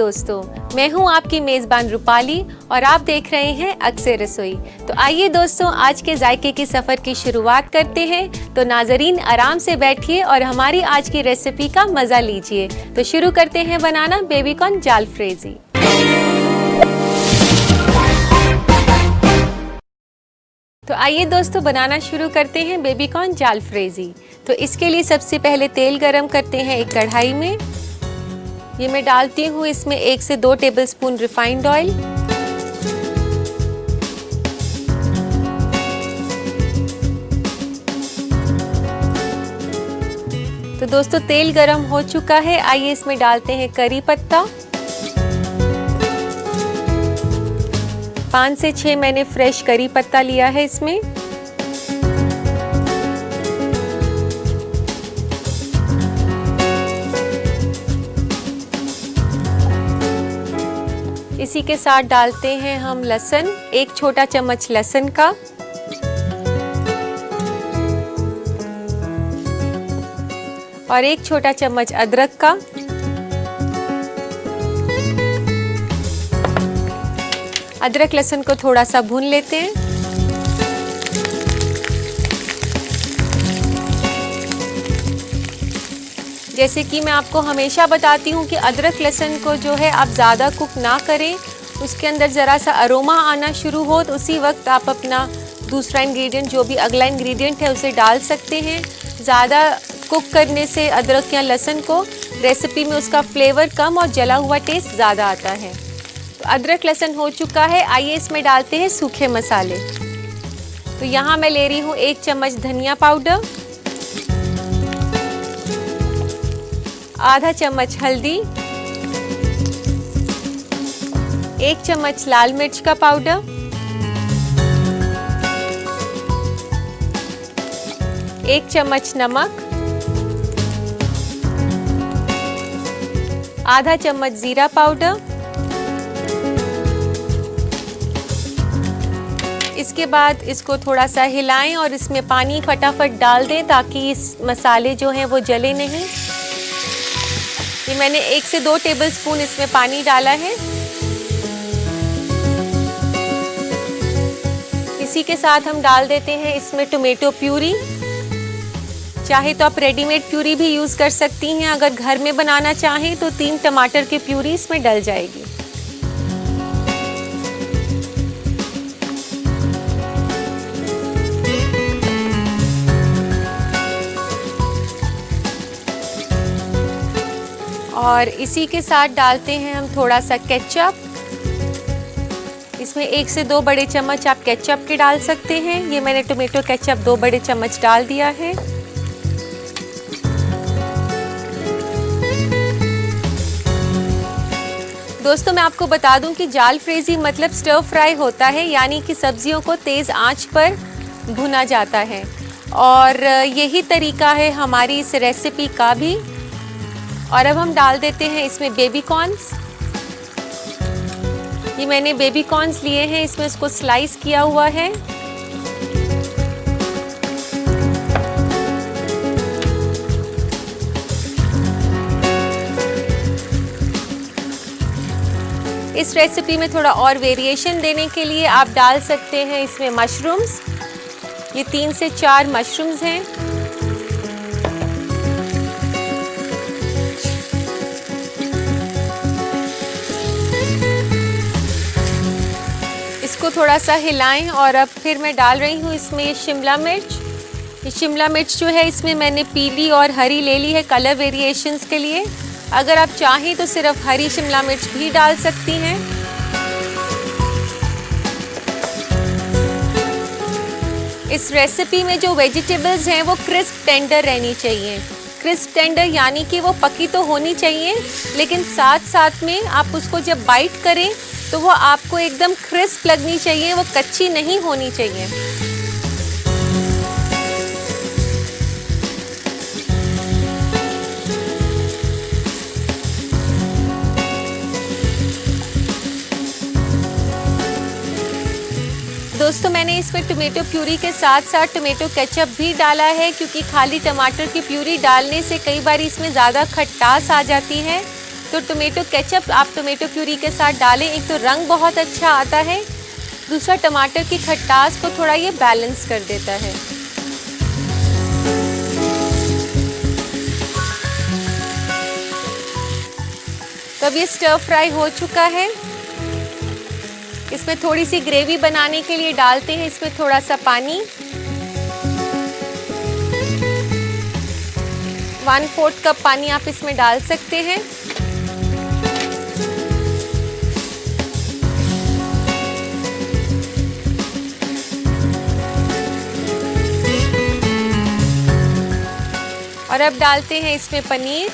दोस्तों, मैं हूं आपकी मेज़बान रूपाली और आप देख रहे हैं अक्सर रसोई। तो आइए दोस्तों, आज के जायके की सफ़र की शुरुआत करते हैं। तो नाजरीन, आराम से बैठिए और हमारी आज की रेसिपी का मज़ा लीजिए। तो शुरू करते हैं बनाना बेबीकॉर्न जालफ्रेजी। तो आइए दोस्तों, बनाना शुरू करते हैं बेबीकॉर्न जालफ्रेजी। तो इसके लिए सबसे पहले तेल गरम करते हैं एक कढ़ाई में। ये मैं डालती हूँ इसमें 1 से 2 टेबलस्पून रिफाइंड ऑयल। तो दोस्तों, तेल गरम हो चुका है। आइए इसमें डालते हैं करी पत्ता। 5 से 6 मैंने फ्रेश करी पत्ता लिया है इसमें। इसी के साथ डालते हैं हम लहसुन, 1 छोटा चम्मच लहसुन का। और 1 छोटा चम्मच अदरक का। अदरक लहसुन को थोड़ा सा भून लेते हैं। जैसे कि मैं आपको हमेशा बताती हूँ कि अदरक लहसुन को जो है आप ज़्यादा कुक ना करें। उसके अंदर ज़रा सा अरोमा आना शुरू हो तो उसी वक्त आप अपना दूसरा इंग्रेडिएंट, जो भी अगला इंग्रेडिएंट है, उसे डाल सकते हैं। ज़्यादा कुक करने से अदरक या लहसुन को रेसिपी में उसका फ्लेवर कम और जला हुआ टेस्ट ज़्यादा आता है। तो अदरक लहसुन हो चुका है। आइए इसमें डालते हैं सूखे मसाले। तो यहाँ मैं ले रही हूँ 1 चम्मच धनिया पाउडर, आधा चम्मच हल्दी, 1 चम्मच लाल मिर्च का पाउडर, 1 चम्मच नमक, आधा चम्मच जीरा पाउडर। इसके बाद इसको थोड़ा सा हिलाएं और इसमें पानी फटाफट डाल दें ताकि इस मसाले जो हैं वो जले नहीं। ये मैंने 1 से 2 टेबलस्पून इसमें पानी डाला है। इसी के साथ हम डाल देते हैं इसमें टोमेटो प्यूरी। चाहे तो आप रेडीमेड प्यूरी भी यूज़ कर सकती हैं। अगर घर में बनाना चाहें तो 3 टमाटर की प्यूरी इसमें डल जाएगी। और इसी के साथ डालते हैं हम थोड़ा सा केचप। इसमें 1 से 2 बड़े चम्मच आप केचप के डाल सकते हैं। ये मैंने टोमेटो केचप 2 बड़े चम्मच डाल दिया है। दोस्तों, मैं आपको बता दूं कि जालफ्रेजी मतलब स्टर फ्राई होता है, यानी कि सब्जियों को तेज़ आंच पर भुना जाता है। और यही तरीका है हमारी इस रेसिपी का भी। और अब हम डाल देते हैं इसमें बेबी कॉर्न्स। ये मैंने बेबी कॉर्न्स लिए हैं, इसमें इसको स्लाइस किया हुआ है। इस रेसिपी में थोड़ा और वेरिएशन देने के लिए आप डाल सकते हैं इसमें मशरूम्स। ये 3 से 4 मशरूम्स हैं। इसको थोड़ा सा हिलाएं और अब फिर मैं डाल रही हूँ इसमें शिमला मिर्च। ये शिमला मिर्च जो है इसमें मैंने पीली और हरी ले ली है कलर वेरिएशंस के लिए। अगर आप चाहें तो सिर्फ हरी शिमला मिर्च भी डाल सकती हैं। इस रेसिपी में जो वेजिटेबल्स हैं वो क्रिस्प टेंडर रहनी चाहिए। क्रिस्प टेंडर यानी कि वो पकी तो होनी चाहिए, लेकिन साथ साथ में आप उसको जब बाइट करें तो वो आपको एकदम क्रिस्प लगनी चाहिए, वो कच्ची नहीं होनी चाहिए। दोस्तों मैंने इसमें टोमेटो प्यूरी के साथ साथ टोमेटो केचप भी डाला है, क्योंकि खाली टमाटर की प्यूरी डालने से कई बार इसमें ज़्यादा खटास आ जाती है। तो टोमेटो केचप आप टोमेटो प्यूरी के साथ डालें, एक तो रंग बहुत अच्छा आता है, दूसरा टमाटर की खटास को थोड़ा ये बैलेंस कर देता है। तो अब ये स्टर फ्राई हो चुका है। इसमें थोड़ी सी ग्रेवी बनाने के लिए डालते हैं इसमें थोड़ा सा पानी, 1/4 कप पानी आप इसमें डाल सकते हैं। और अब डालते हैं इसमें पनीर।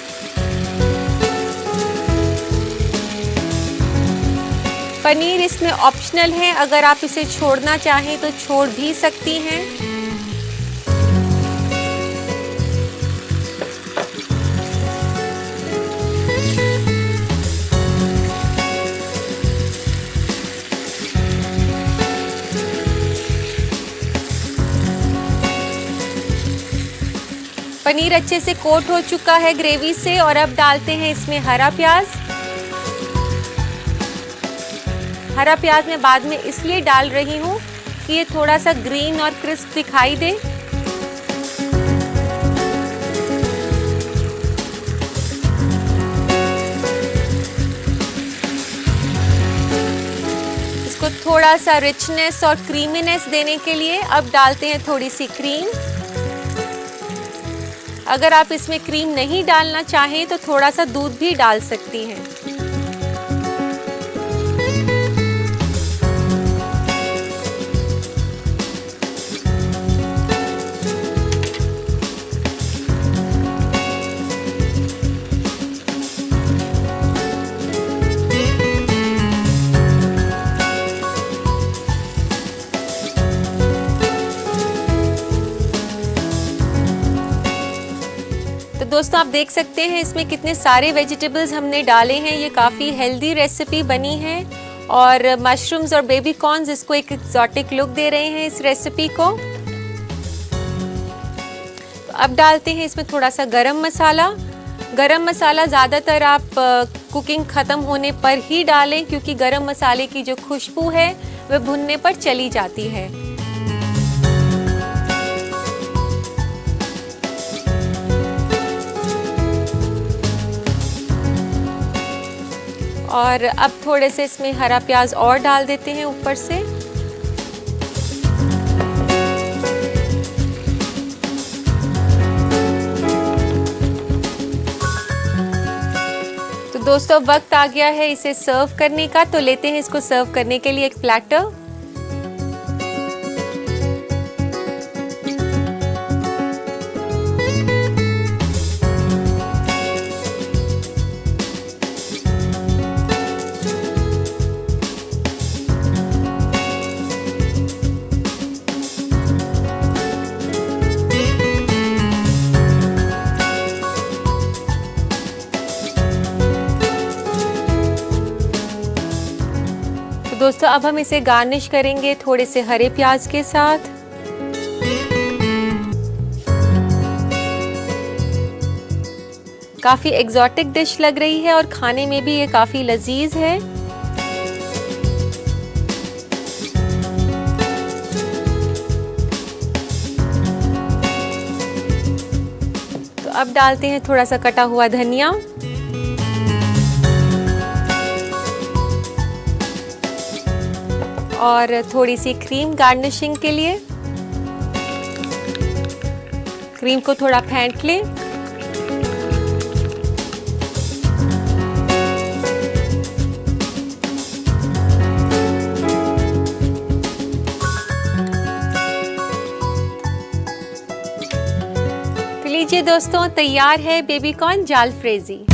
पनीर इसमें ऑप्शनल है, अगर आप इसे छोड़ना चाहें तो छोड़ भी सकती हैं। पनीर अच्छे से कोट हो चुका है ग्रेवी से और अब डालते हैं इसमें हरा प्याज। हरा प्याज मैं बाद में इसलिए डाल रही हूँ कि ये थोड़ा सा ग्रीन और क्रिस्प दिखाई दे। इसको थोड़ा सा रिचनेस और क्रीमीनेस देने के लिए अब डालते हैं थोड़ी सी क्रीम। अगर आप इसमें क्रीम नहीं डालना चाहें तो थोड़ा सा दूध भी डाल सकती हैं। दोस्तों आप देख सकते हैं इसमें कितने सारे वेजिटेबल्स हमने डाले हैं। ये काफ़ी हेल्दी रेसिपी बनी है और मशरूम्स और बेबी कॉर्न्स इसको एक एक्सोटिक लुक दे रहे हैं इस रेसिपी को। तो अब डालते हैं इसमें थोड़ा सा गरम मसाला। गरम मसाला ज़्यादातर आप कुकिंग ख़त्म होने पर ही डालें क्योंकि गरम मसाले की जो खुशबू है वह भुनने पर चली जाती है। और अब थोड़े से इसमें हरा प्याज और डाल देते हैं ऊपर से। तो दोस्तों वक्त आ गया है इसे सर्व करने का, तो लेते हैं इसको सर्व करने के लिए एक प्लेटर। दोस्तों अब हम इसे गार्निश करेंगे थोड़े से हरे प्याज के साथ। काफी एक्सोटिक डिश लग रही है और खाने में भी ये काफी लजीज है। तो अब डालते हैं थोड़ा सा कटा हुआ धनिया और थोड़ी सी क्रीम गार्निशिंग के लिए। क्रीम को थोड़ा फेंट लें। तो लीजिए दोस्तों तैयार है बेबी कॉर्न जालफ्रेजी।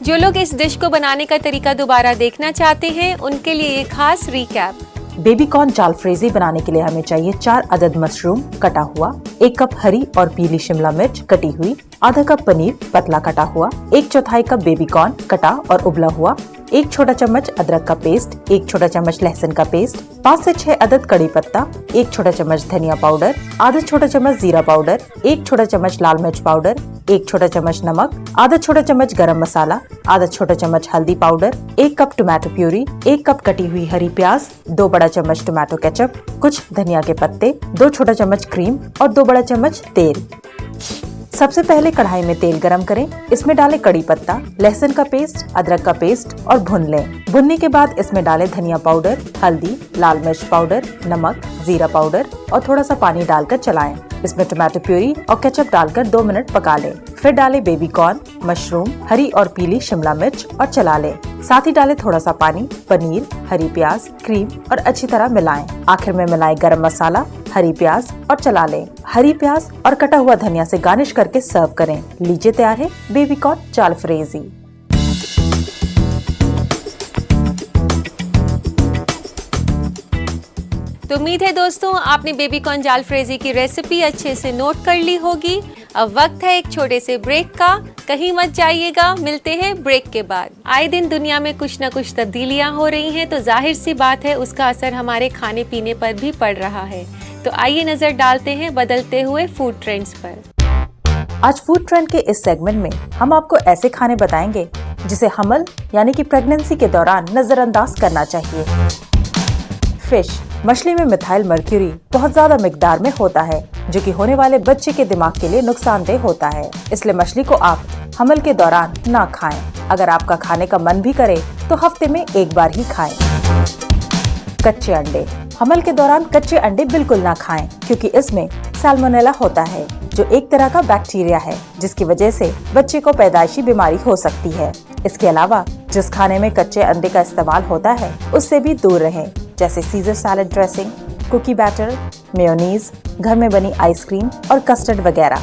जो लोग इस डिश को बनाने का तरीका दोबारा देखना चाहते हैं उनके लिए ये खास रिकैप। बेबी कॉर्न जालफ्रेजी बनाने के लिए हमें चाहिए 4 अदद मशरूम कटा हुआ, 1 कप हरी और पीली शिमला मिर्च कटी हुई, आधा कप पनीर पतला कटा हुआ, 1/4 कप बेबी कॉर्न कटा और उबला हुआ, 1 छोटा चम्मच अदरक का पेस्ट, 1 छोटा चम्मच लहसुन का पेस्ट, 5 से 6 अदद कड़ी पत्ता, 1 छोटा चम्मच धनिया पाउडर, आधा छोटा चम्मच जीरा पाउडर, 1 छोटा चम्मच लाल मिर्च पाउडर, 1 छोटा चम्मच नमक, आधा छोटा चम्मच गरम मसाला, आधा छोटा चम्मच हल्दी powder, 1 cup tomato puree, 1 cup कटी हुई हरी प्याज, 2 बड़ा चम्मच टोमेटो केचप, कुछ धनिया के पत्ते, 2 छोटा चम्मच क्रीम और 2 बड़ा चम्मच तेल। सबसे पहले कढ़ाई में तेल गरम करें, इसमें डालें कड़ी पत्ता, लहसुन का पेस्ट, अदरक का पेस्ट और भून लें। भुनने के बाद इसमें डालें धनिया पाउडर, हल्दी, लाल मिर्च पाउडर, नमक, जीरा पाउडर और थोड़ा सा पानी डालकर चलाएं। इसमें टोमेटो प्यूरी और केचप डालकर 2 मिनट पका लें। फिर डालें बेबी कॉर्न, मशरूम, हरी और पीली शिमला मिर्च और चला लें। साथ ही डालें थोड़ा सा पानी, पनीर, हरी प्याज, क्रीम और अच्छी तरह मिलाएं। आखिर में मिलाएं गरम मसाला, हरी प्याज और चला लें। हरी प्याज और कटा हुआ धनिया से गार्निश करके सर्व करें। लीजिए तैयार है बेबी कॉर्न जालफ्रेजी। तो उम्मीद है दोस्तों आपने बेबी कॉर्न जालफ्रेजी की रेसिपी अच्छे से नोट कर ली होगी। अब वक्त है एक छोटे से ब्रेक का, कहीं मत जाइएगा, मिलते हैं ब्रेक के बाद। आए दिन दुनिया में कुछ न कुछ तब्दीलियां हो रही हैं, तो जाहिर सी बात है उसका असर हमारे खाने पीने पर भी पड़ रहा है। तो आइए नजर डालते हैं बदलते हुए फूड ट्रेंड्स पर। आज फूड ट्रेंड के इस सेगमेंट में हम आपको ऐसे खाने बताएंगे जिसे हमल यानी कि प्रेगनेंसी के दौरान नजरअंदाज करना चाहिए। फिश, मछली में मिथाइल मर्क्यूरी बहुत ज्यादा मिकदार में होता है, जो कि होने वाले बच्चे के दिमाग के लिए नुकसानदेह होता है। इसलिए मछली को आप हमल के दौरान ना खाएं। अगर आपका खाने का मन भी करे तो हफ्ते में एक बार ही खाएं। कच्चे अंडे, हमल के दौरान कच्चे अंडे बिल्कुल ना खाएं, क्योंकि इसमें सैल्मोनेला होता है, जो एक तरह का बैक्टीरिया है, जिसकी वजह से बच्चे को पैदाइशी बीमारी हो सकती है। इसके अलावा जिस खाने में कच्चे अंडे का इस्तेमाल होता है उससे भी दूर रहें, जैसे Caesar salad dressing, cookie batter, mayonnaise, घर में बनी आइसक्रीम और कस्टर्ड वगैरह।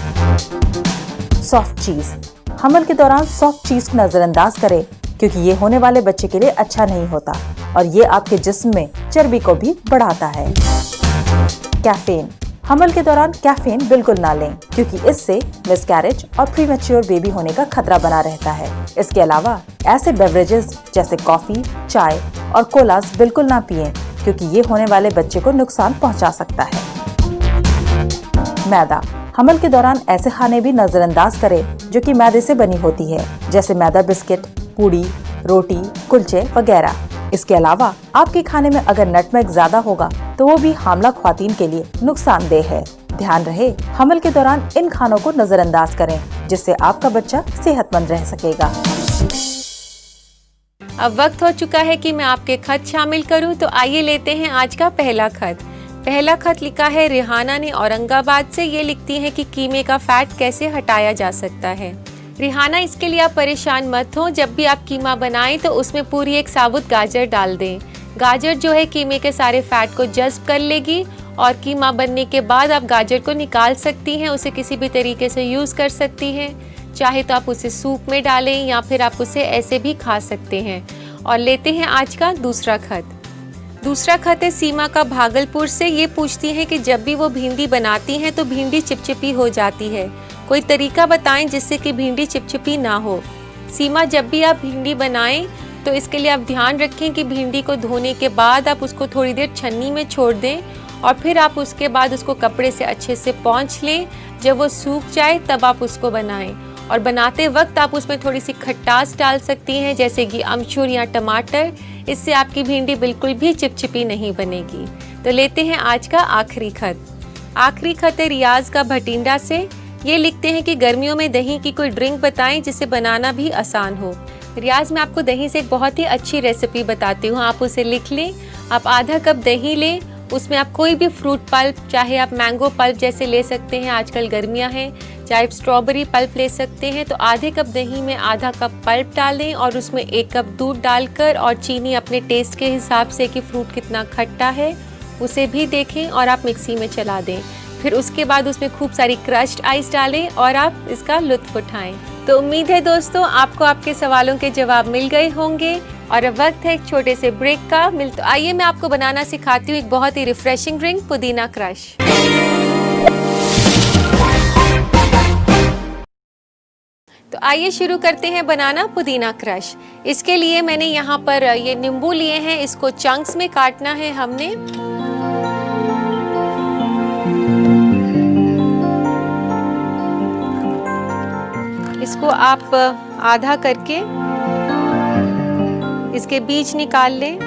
सॉफ्ट चीज, हमल के दौरान सॉफ्ट चीज को नजरअंदाज करें, क्योंकि ये होने वाले बच्चे के लिए अच्छा नहीं होता और ये आपके जिस्म में चर्बी को भी बढ़ाता है। कैफीन, हमल के दौरान कैफीन बिल्कुल ना लें, क्योंकि इससे मिसकैरेज और प्रीमेच्योर बेबी होने का खतरा बना रहता है। इसके अलावा ऐसे बेवरेजेस जैसे कॉफी, चाय और कोलास बिल्कुल ना पिएं, क्योंकि ये होने वाले बच्चे को नुकसान पहुंचा सकता है। मैदा, हमल के दौरान ऐसे खाने भी नजरअंदाज करें जो कि मैदे से बनी होती है, जैसे मैदा बिस्किट, पूड़ी, रोटी, कुलचे वगैरह। इसके अलावा आपके खाने में अगर नटमेग ज्यादा होगा तो वो भी हामला ख्वातीन के लिए नुकसानदेह है। ध्यान रहे, हमल के दौरान इन खानों को नजरअंदाज करें, जिससे आपका बच्चा सेहतमंद रह सकेगा। अब वक्त हो चुका है कि मैं आपके खत शामिल करूं, तो आइए लेते हैं आज का पहला खत। पहला खत लिखा है रिहाना ने औरंगाबाद से। ये लिखती हैं कि कीमे का फैट कैसे हटाया जा सकता है। रिहाना, इसके लिए आप परेशान मत हो। जब भी आप कीमा बनाएं तो उसमें पूरी एक साबुत गाजर डाल दें। गाजर जो है कीमे के सारे फैट को जज्ब कर लेगी और कीमा बनने के बाद आप गाजर को निकाल सकती हैं। उसे किसी भी तरीके से यूज़ कर सकती हैं। चाहे तो आप उसे सूप में डालें या फिर आप उसे ऐसे भी खा सकते हैं। और लेते हैं आज का दूसरा खत। दूसरा खत है सीमा का भागलपुर से। ये पूछती हैं कि जब भी वो भिंडी बनाती हैं तो भिंडी चिपचिपी हो जाती है। कोई तरीका बताएं जिससे कि भिंडी चिपचिपी ना हो। सीमा, जब भी आप भिंडी बनाएं तो इसके लिए आप ध्यान रखें कि भिंडी को धोने के बाद आप उसको थोड़ी देर छन्नी में छोड़ दें और फिर आप उसके बाद उसको कपड़े से अच्छे से पोंछ लें। जब वो सूख जाए तब आप उसको बनाएं। और बनाते वक्त आप उसमें थोड़ी सी खटास डाल सकती हैं, जैसे कि अमचूर या टमाटर। इससे आपकी भिंडी बिल्कुल भी चिपचिपी नहीं बनेगी। तो लेते हैं आज का आखिरी खत। आखिरी खत है रियाज का भटिंडा से। ये लिखते हैं कि गर्मियों में दही की कोई ड्रिंक बताएं जिसे बनाना भी आसान हो। रियाज, मैं आपको दही से एक बहुत ही अच्छी रेसिपी बताती हूँ, आप उसे लिख लें। आप आधा कप दही लें, उसमें आप कोई भी फ्रूट पल्प, चाहे आप मैंगो पल्प जैसे ले सकते हैं, आजकल गर्मियाँ हैं, चाहे आप स्ट्रॉबेरी पल्प ले सकते हैं। तो आधे कप दही में आधा कप पल्प डालें और उसमें 1 कप दूध डालकर और चीनी अपने टेस्ट के हिसाब से कि फ्रूट कितना खट्टा है उसे भी देखें और आप मिक्सी में चला दें। फिर उसके बाद उसमें खूब सारी क्रश्ड आइस डालें और आप इसका लुत्फ उठाएं। तो उम्मीद है दोस्तों आपको आपके सवालों के जवाब मिल गए होंगे। और अब वक्त है एक छोटे से ब्रेक का। तो आइए मैं आपको बनाना सिखाती हूँ एक बहुत ही रिफ्रेशिंग ड्रिंक, पुदीना क्रश। तो आइए शुरू करते हैं बनाना पुदीना क्रश। इसके लिए मैंने यहाँ पर ये नींबू लिए हैं, इसको चंक्स में काटना है हमने। इसको आप आधा करके इसके बीज निकाल लें।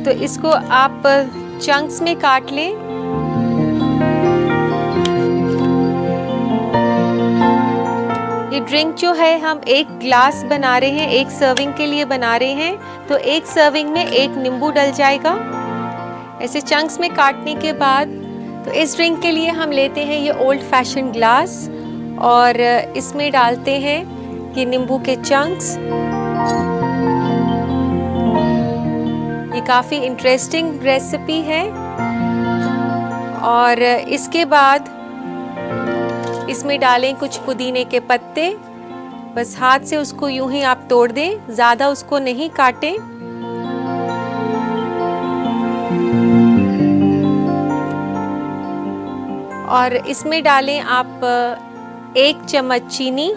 तो इसको आप चंक्स में काट लें। ये ड्रिंक जो है हम एक ग्लास बना रहे हैं, एक सर्विंग के लिए बना रहे हैं, तो एक सर्विंग में एक नींबू डल जाएगा। ऐसे चंक्स में काटने के बाद तो इस ड्रिंक के लिए हम लेते हैं ये ओल्ड फैशन ग्लास और इसमें डालते हैं ये नींबू के चंक्स। ये काफ़ी इंटरेस्टिंग रेसिपी है। और इसके बाद इसमें डालें कुछ पुदीने के पत्ते। बस हाथ से उसको यूं ही आप तोड़ दें, ज़्यादा उसको नहीं काटें। और इसमें डालें आप 1 चम्मच चीनी।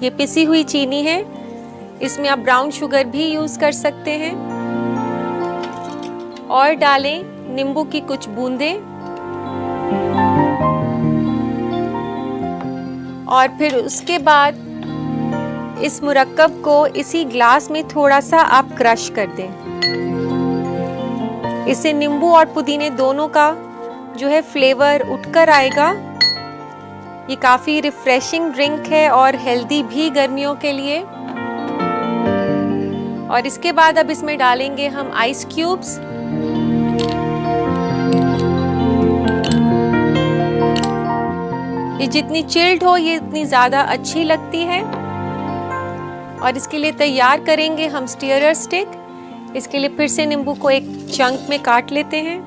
ये पिसी हुई चीनी है, इसमें आप ब्राउन शुगर भी यूज़ कर सकते हैं। और डालें नींबू की कुछ बूंदें और फिर उसके बाद इस मुरक्कब को इसी ग्लास में थोड़ा सा आप क्रश कर दें। इससे नींबू और पुदीने दोनों का जो है फ्लेवर उठकर आएगा। ये काफ़ी रिफ्रेशिंग ड्रिंक है और हेल्दी भी गर्मियों के लिए। और इसके बाद अब इसमें डालेंगे हम आइस क्यूब्स। ये जितनी चिल्ड हो ये इतनी ज़्यादा अच्छी लगती है। और इसके लिए तैयार करेंगे हम स्टीयरर स्टिक। इसके लिए फिर से नींबू को एक चंक में काट लेते हैं।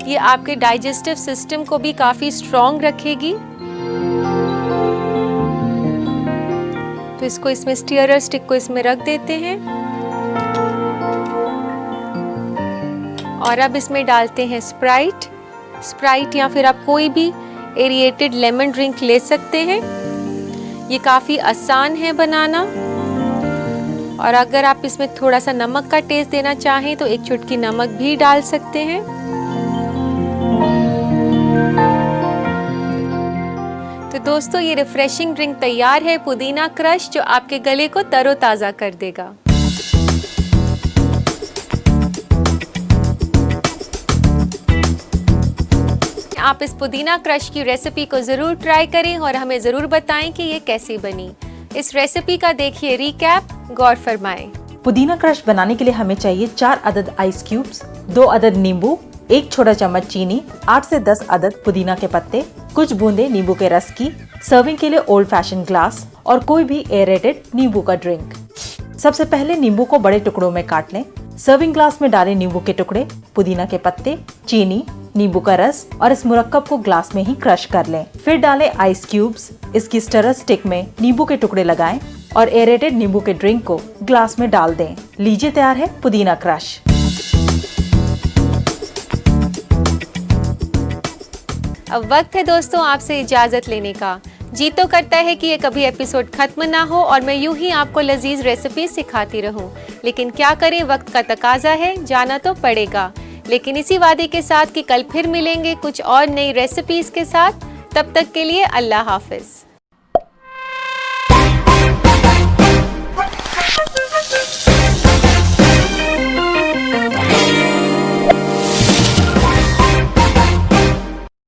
ये आपके डाइजेस्टिव सिस्टम को भी काफ़ी स्ट्रॉन्ग रखेगी। तो इसको इसमें स्टीयरर स्टिक को इसमें रख देते हैं और अब इसमें डालते हैं स्प्राइट या फिर आप कोई भी एरिएटेड लेमन ड्रिंक ले सकते हैं। ये काफ़ी आसान है बनाना। और अगर आप इसमें थोड़ा सा नमक का टेस्ट देना चाहें तो 1 चुटकी नमक भी डाल सकते हैं। तो दोस्तों ये रिफ्रेशिंग ड्रिंक तैयार है, पुदीना क्रश, जो आपके गले को तरोताज़ा कर देगा। आप इस पुदीना क्रश की रेसिपी को ज़रूर ट्राई करें और हमें ज़रूर बताएं कि ये कैसी बनी। इस रेसिपी का देखिए रिकैप, गौर फरमाएं। पुदीना क्रश बनाने के लिए हमें चाहिए 4 अदद आइस क्यूब्स, 2 अदद नींबू, 1 छोटा चम्मच चीनी, 8 से 10 अदद पुदीना के पत्ते, कुछ बूंदे नींबू के रस की, सर्विंग के लिए ओल्ड फैशन ग्लास और कोई भी एरेटेड नींबू का ड्रिंक। सबसे पहले नींबू को बड़े टुकड़ों में काट लें। सर्विंग ग्लास में डालें नींबू के टुकड़े, पुदीना के पत्ते, चीनी, नींबू का रस और इस मुरक्कब को ग्लास में ही क्रश कर लें। फिर डालें आइस क्यूब्स। इसकी स्टरर स्टिक में नींबू के टुकड़े लगाएं और एरेटेड नींबू के ड्रिंक को ग्लास में डाल दें। लीजिए तैयार है पुदीना क्रश। अब वक्त है दोस्तों आपसे इजाज़त लेने का। जी तो करता है कि ये कभी एपिसोड खत्म ना हो और मैं यूं ही आपको लजीज रेसिपी सिखाती रहूं, लेकिन क्या करें, वक्त का तकाजा है, जाना तो पड़ेगा। लेकिन इसी वादे के साथ कि कल फिर मिलेंगे कुछ और नई रेसिपीज के साथ। तब तक के लिए अल्लाह हाफिज।